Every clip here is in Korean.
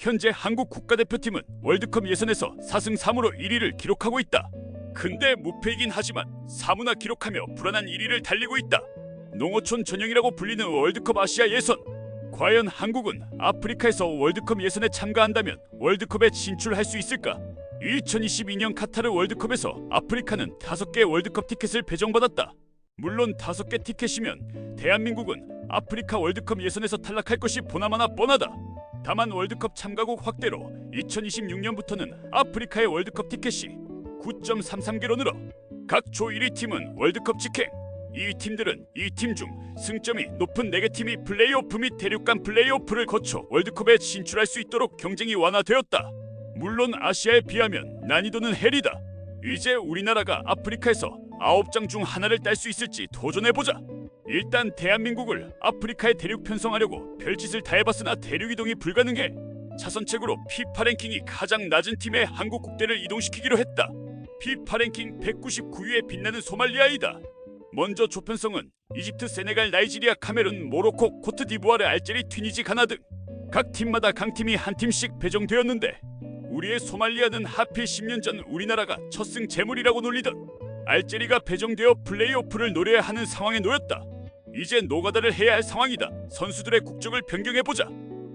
현재 한국 국가대표팀은 월드컵 예선에서 4승 3무로 1위를 기록하고 있다. 근데 무패이긴 하지만 4무나 기록하며 불안한 1위를 달리고 있다. 농어촌 전형이라고 불리는 월드컵 아시아 예선. 과연 한국은 아프리카에서 월드컵 예선에 참가한다면 월드컵에 진출할 수 있을까? 2022년 카타르 월드컵에서 아프리카는 5개 월드컵 티켓을 배정받았다. 물론 5개 티켓이면 대한민국은 아프리카 월드컵 예선에서 탈락할 것이 보나마나 뻔하다. 다만 월드컵 참가국 확대로 2026년부터는 아프리카의 월드컵 티켓이 9.33개로 늘어 각 조 1위 팀은 월드컵 직행, 2위 팀들은 2팀 중 승점이 높은 4개 팀이 플레이오프 및 대륙간 플레이오프를 거쳐 월드컵에 진출할 수 있도록 경쟁이 완화되었다. 물론 아시아에 비하면 난이도는 헬이다. 이제 우리나라가 아프리카에서 9장 중 하나를 딸 수 있을지 도전해보자. 일단 대한민국을 아프리카에 대륙 편성하려고 별짓을 다 해봤으나 대륙 이동이 불가능해. 차선책으로 피파 랭킹이 가장 낮은 팀의 한국 국대를 이동시키기로 했다. 피파 랭킹 199위에 빛나는 소말리아이다. 먼저 조편성은 이집트, 세네갈, 나이지리아, 카메룬, 모로코, 코트디부아르, 알제리, 튀니지, 가나 등 각 팀마다 강팀이 한 팀씩 배정되었는데 우리의 소말리아는 하필 10년 전 우리나라가 첫승 재물이라고 놀리던 알제리가 배정되어 플레이오프를 노려야 하는 상황에 놓였다. 이제 노가다를 해야 할 상황이다. 선수들의 국적을 변경해보자.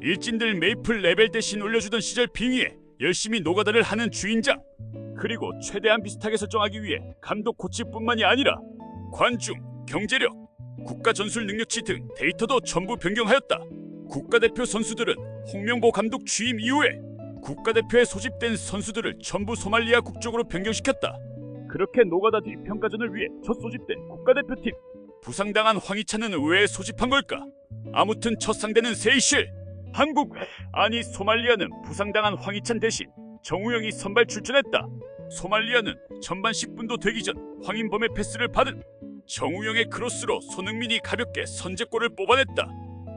일진들 메이플 레벨 대신 올려주던 시절 빙의에 열심히 노가다를 하는 주인장. 그리고 최대한 비슷하게 설정하기 위해 감독 코치뿐만이 아니라 관중, 경제력, 국가 전술 능력치 등 데이터도 전부 변경하였다. 국가대표 선수들은 홍명보 감독 취임 이후에 국가대표에 소집된 선수들을 전부 소말리아 국적으로 변경시켰다. 그렇게 노가다 뒤 평가전을 위해 첫 소집된 국가대표팀. 부상당한 황희찬은 왜 소집한 걸까? 아무튼 첫 상대는 세이실. 한국, 아니 소말리아는 부상당한 황희찬 대신 정우영이 선발 출전했다. 소말리아는 전반 10분도 되기 전 황인범의 패스를 받은 정우영의 크로스로 손흥민이 가볍게 선제골을 뽑아냈다.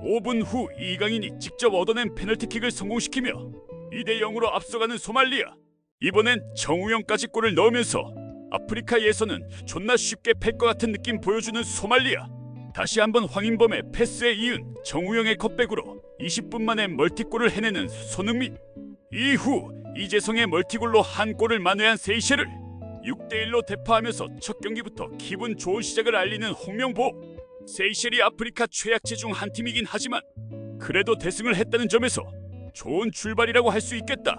5분 후 이강인이 직접 얻어낸 페널티킥을 성공시키며 2대0으로 앞서가는 소말리아. 이번엔 정우영까지 골을 넣으면서 아프리카 예선은 존나 쉽게 팰 것 같은 느낌 보여주는 소말리아. 다시 한번 황인범의 패스에 이은 정우영의 컷백으로 20분 만에 멀티골을 해내는 손흥민. 이후 이재성의 멀티골로 한 골을 만회한 세이셸을 6대1로 대파하면서 첫 경기부터 기분 좋은 시작을 알리는 홍명보. 세이셸이 아프리카 최약체 중 한 팀이긴 하지만 그래도 대승을 했다는 점에서 좋은 출발이라고 할 수 있겠다.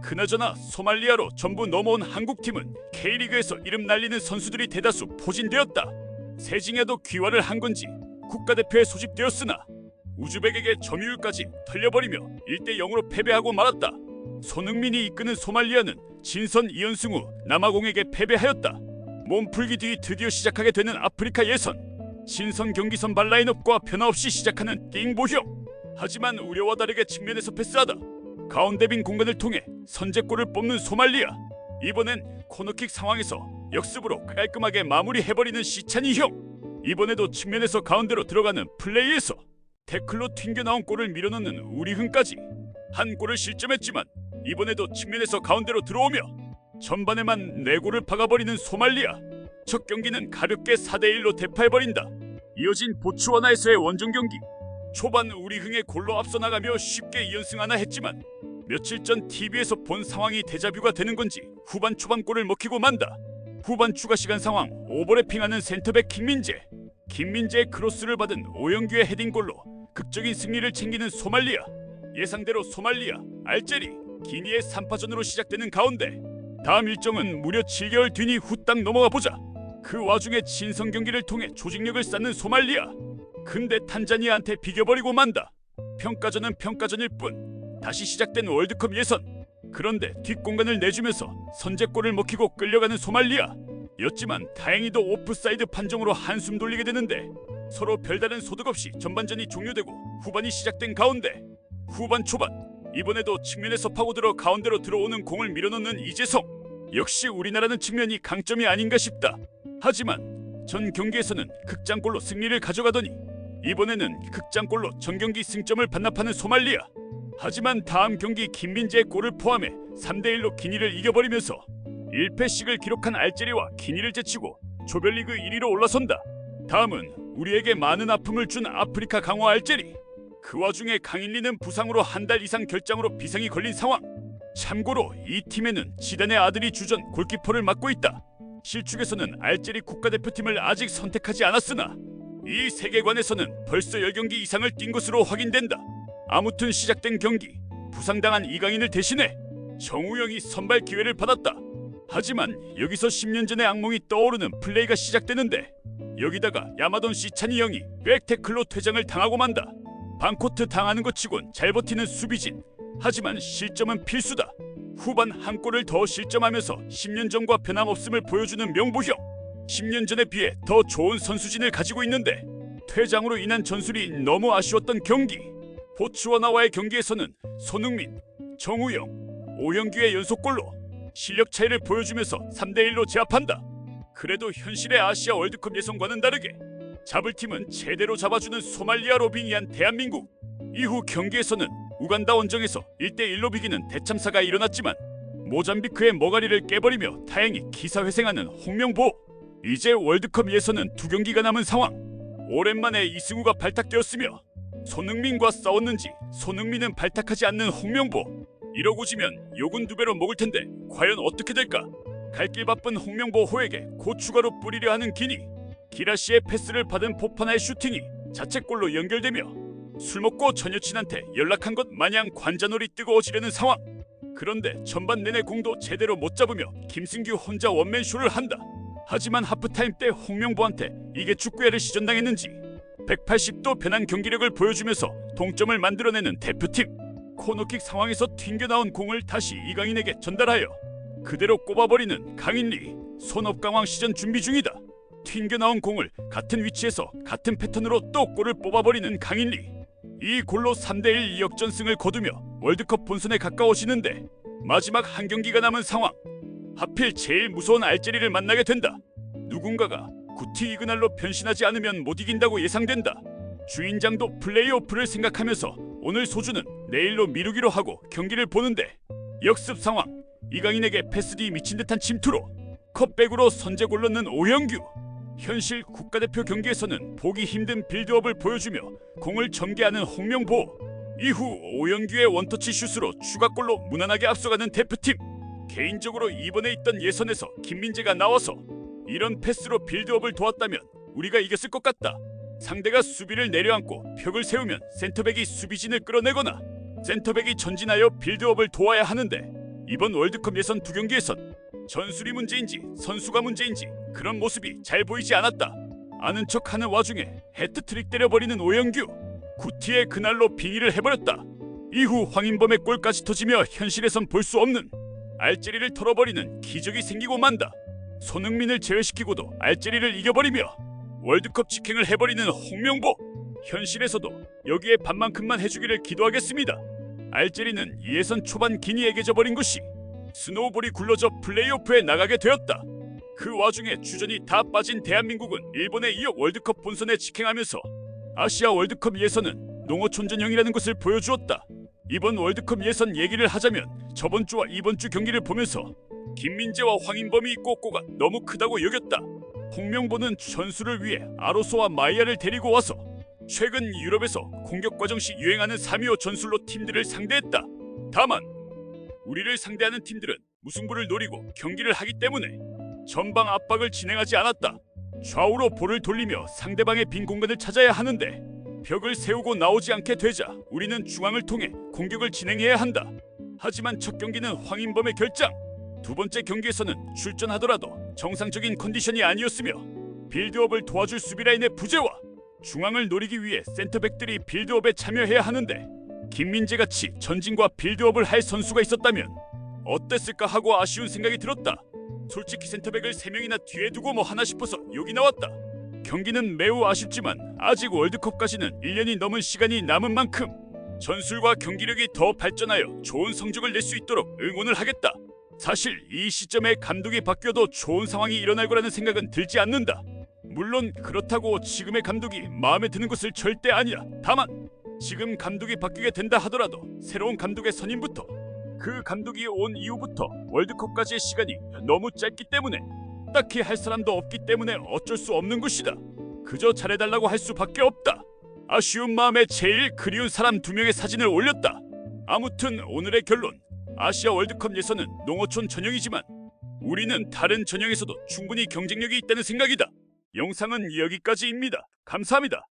그나저나 소말리아로 전부 넘어온 한국팀은 K리그에서 이름 날리는 선수들이 대다수 포진되었다. 세징야도 귀화를 한 건지 국가대표에 소집되었으나 우즈벡에게 점유율까지 털려버리며 1대0으로 패배하고 말았다. 손흥민이 이끄는 소말리아는 진선 2연승 후 남아공에게 패배하였다. 몸풀기 뒤 드디어 시작하게 되는 아프리카 예선. 진선 경기 선발 라인업과 변화없이 시작하는 띵보형. 하지만 우려와 다르게 측면에서 패스하다 가운데 빈 공간을 통해 선제골을 뽑는 소말리아. 이번엔 코너킥 상황에서 역습으로 깔끔하게 마무리해버리는 시찬이 형. 이번에도 측면에서 가운데로 들어가는 플레이에서 태클로 튕겨나온 골을 밀어넣는 우리흥까지 한 골을 실점했지만 이번에도 측면에서 가운데로 들어오며 전반에만 4골을 박아버리는 소말리아. 첫 경기는 가볍게 4대1로 대파해버린다. 이어진 보츠와나에서의 원정 경기. 초반 우리흥의 골로 앞서 나가며 쉽게 2연승하나 했지만 며칠 전 TV에서 본 상황이 데자뷰가 되는 건지 후반 초반 골을 먹히고 만다. 후반 추가 시간 상황 오버래핑하는 센터백 김민재의 크로스를 받은 오영규의 헤딩골로 극적인 승리를 챙기는 소말리아. 예상대로 소말리아, 알제리, 기니의 3파전으로 시작되는 가운데 다음 일정은 무려 7개월 뒤니 후딱 넘어가 보자. 그 와중에 친선 경기를 통해 조직력을 쌓는 소말리아. 근데 탄자니아한테 비겨버리고 만다. 평가전은 평가전일 뿐 다시 시작된 월드컵 예선. 그런데 뒷공간을 내주면서 선제골을 먹히고 끌려가는 소말리아. 였지만 다행히도 오프사이드 판정으로 한숨 돌리게 되는데 서로 별다른 소득 없이 전반전이 종료되고 후반이 시작된 가운데 후반 초반 이번에도 측면에서 파고들어 가운데로 들어오는 공을 밀어넣는 이재성. 역시 우리나라는 측면이 강점이 아닌가 싶다. 하지만 전 경기에서는 극장골로 승리를 가져가더니 이번에는 극장골로 전경기 승점을 반납하는 소말리아. 하지만 다음 경기 김민재의 골을 포함해 3대1로 기니를 이겨버리면서 1패씩을 기록한 알제리와 기니를 제치고 조별리그 1위로 올라선다. 다음은 우리에게 많은 아픔을 준 아프리카 강호 알제리. 그 와중에 강인리는 부상으로 한 달 이상 결장으로 비상이 걸린 상황. 참고로 이 팀에는 지단의 아들이 주전 골키퍼를 맡고 있다. 실축에서는 알제리 국가대표팀을 아직 선택하지 않았으나 이 세계관에서는 벌써 10경기 이상을 뛴 것으로 확인된다. 아무튼 시작된 경기, 부상당한 이강인을 대신해 정우영이 선발 기회를 받았다. 하지만 여기서 10년 전의 악몽이 떠오르는 플레이가 시작되는데, 여기다가 야마돈 시찬이 형이 백태클로 퇴장을 당하고 만다. 반코트 당하는 것 치곤 잘 버티는 수비진. 하지만 실점은 필수다. 후반 한 골을 더 실점하면서 10년 전과 변함없음을 보여주는 명보형. 10년 전에 비해 더 좋은 선수진을 가지고 있는데 퇴장으로 인한 전술이 너무 아쉬웠던 경기. 보츠와나와의 경기에서는 손흥민, 정우영, 오영규의 연속골로 실력 차이를 보여주면서 3대1로 제압한다. 그래도 현실의 아시아 월드컵 예선과는 다르게 잡을 팀은 제대로 잡아주는 소말리아로 빙의한 대한민국. 이후 경기에서는 우간다 원정에서 1대1로 비기는 대참사가 일어났지만 모잠비크의 머가리를 깨버리며 다행히 기사회생하는 홍명보. 이제 월드컵 예선은 2경기가 남은 상황. 오랜만에 이승우가 발탁되었으며 손흥민과 싸웠는지 손흥민은 발탁하지 않는 홍명보. 이러고 지면 욕은 2배로 먹을 텐데 과연 어떻게 될까? 갈 길 바쁜 홍명보 호에게 고추가루 뿌리려 하는 기니. 기라시의 패스를 받은 포파나의 슈팅이 자책골로 연결되며 술 먹고 전 여친한테 연락한 것 마냥 관자놀이 뜨거워지려는 상황. 그런데 전반 내내 공도 제대로 못 잡으며 김승규 혼자 원맨쇼를 한다. 하지만 하프타임 때 홍명보한테 이게 축구야를 시전당했는지 180도 변한 경기력을 보여주면서 동점을 만들어내는 대표팀. 코너킥 상황에서 튕겨나온 공을 다시 이강인에게 전달하여 그대로 꼽아버리는 강인리. 손업강왕 시전 준비 중이다. 튕겨나온 공을 같은 위치에서 같은 패턴으로 또 골을 뽑아버리는 강인리. 이 골로 3대1 역전승을 거두며 월드컵 본선에 가까워지는데 마지막 한 경기가 남은 상황. 하필 제일 무서운 알제리를 만나게 된다. 누군가가 구티 이그날로 변신하지 않으면 못 이긴다고 예상된다. 주인장도 플레이오프를 생각하면서 오늘 소주는 내일로 미루기로 하고 경기를 보는데 역습 상황. 이강인에게 패스 뒤 미친듯한 침투로 컵백으로 선제골 넣는 오영규. 현실 국가대표 경기에서는 보기 힘든 빌드업을 보여주며 공을 전개하는 홍명보. 이후 오영규의 원터치 슛으로 추가골로 무난하게 앞서가는 대표팀. 개인적으로 이번에 있던 예선에서 김민재가 나와서 이런 패스로 빌드업을 도왔다면 우리가 이겼을 것 같다. 상대가 수비를 내려앉고 벽을 세우면 센터백이 수비진을 끌어내거나 센터백이 전진하여 빌드업을 도와야 하는데 이번 월드컵 예선 2경기에선 전술이 문제인지 선수가 문제인지 그런 모습이 잘 보이지 않았다. 아는 척하는 와중에 해트트릭 때려버리는 오영규. 구티의 그날로 빙의를 해버렸다. 이후 황인범의 골까지 터지며 현실에선 볼 수 없는 알제리를 털어버리는 기적이 생기고 만다. 손흥민을 제외시키고도 알제리를 이겨버리며 월드컵 직행을 해버리는 홍명보. 현실에서도 여기에 반만큼만 해주기를 기도하겠습니다. 알제리는 예선 초반 기니에게 져버린 것이 스노우볼이 굴러져 플레이오프에 나가게 되었다. 그 와중에 주전이 다 빠진 대한민국은 일본에 이어 월드컵 본선에 직행하면서 아시아 월드컵 예선은 농어촌전형이라는 것을 보여주었다. 이번 월드컵 예선 얘기를 하자면 저번 주와 이번 주 경기를 보면서 김민재와 황인범이 꼬꼬가 너무 크다고 여겼다. 홍명보는 전술을 위해 아로소와 마이야를 데리고 와서 최근 유럽에서 공격 과정 시 유행하는 325 전술로 팀들을 상대했다. 다만 우리를 상대하는 팀들은 무승부를 노리고 경기를 하기 때문에 전방 압박을 진행하지 않았다. 좌우로 볼을 돌리며 상대방의 빈 공간을 찾아야 하는데 벽을 세우고 나오지 않게 되자 우리는 중앙을 통해 공격을 진행해야 한다. 하지만 첫 경기는 황인범의 결장. 두 번째 경기에서는 출전하더라도 정상적인 컨디션이 아니었으며 빌드업을 도와줄 수비라인의 부재와 중앙을 노리기 위해 센터백들이 빌드업에 참여해야 하는데 김민재같이 전진과 빌드업을 할 선수가 있었다면 어땠을까 하고 아쉬운 생각이 들었다. 솔직히 센터백을 3명이나 뒤에 두고 뭐 하나 싶어서 욕이 나왔다. 경기는 매우 아쉽지만 아직 월드컵까지는 1년이 넘은 시간이 남은 만큼 전술과 경기력이 더 발전하여 좋은 성적을 낼 수 있도록 응원을 하겠다. 사실 이 시점에 감독이 바뀌어도 좋은 상황이 일어날 거라는 생각은 들지 않는다. 물론 그렇다고 지금의 감독이 마음에 드는 것은 절대 아니야. 다만 지금 감독이 바뀌게 된다 하더라도 새로운 감독의 선임부터 그 감독이 온 이후부터 월드컵까지의 시간이 너무 짧기 때문에 딱히 할 사람도 없기 때문에 어쩔 수 없는 것이다. 그저 잘해달라고 할 수밖에 없다. 아쉬운 마음에 제일 그리운 사람 2명의 사진을 올렸다. 아무튼 오늘의 결론. 아시아 월드컵 예선은 농어촌 전형이지만 우리는 다른 전형에서도 충분히 경쟁력이 있다는 생각이다. 영상은 여기까지입니다. 감사합니다.